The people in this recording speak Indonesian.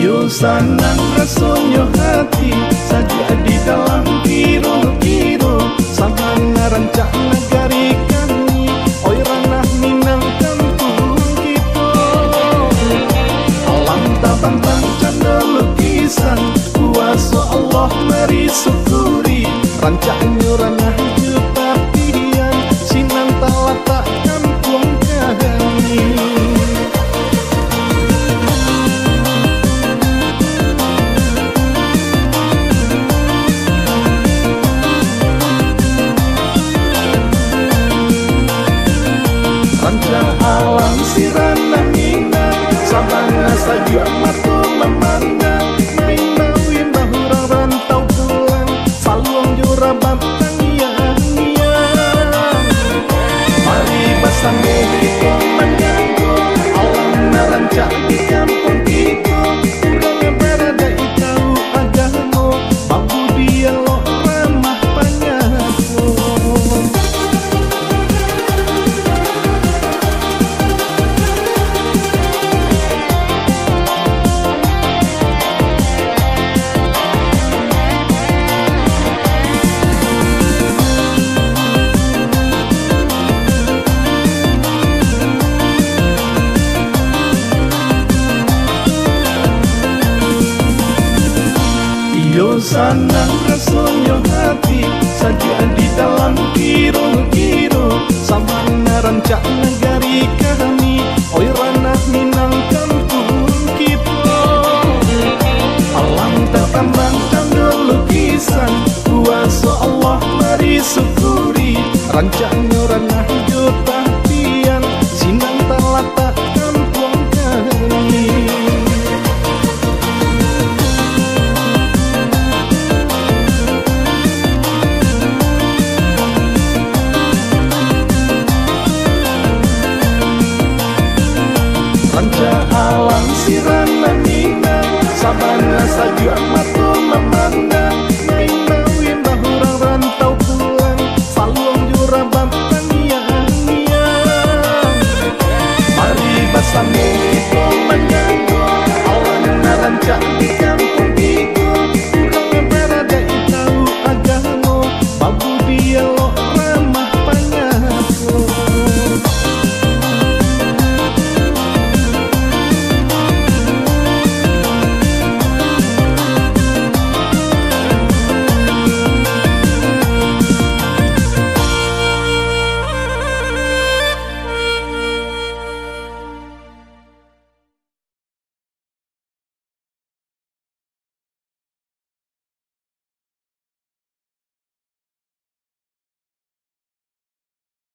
Yo sanang rasonyo hati saja di dalam kiro-kiro sabana rancak negari kami oi ranah minang kampung kita alam tabang canda lukisan kuasa Allah mari syukuri rancaknya ranah juta pilihan sinan talata kampung kami. Alam sirana mina sabana saja matu memandang main bahura rantau tulang saluang jura batang nia mari bersama kita menjaga alam narancak di kampung kita kurang berada tahu agama babu dialog ramah panyaku. Yo sanang rasonyo hati saja di dalam kiro-kiro sabana rancak negari kami oi ranah minang kampung kita alam tertambang canda lukisan kuasa Allah mari syukuri rancaknya ranah juta pian sinan talata kampung kami. Alam sirana minang sabana saja mata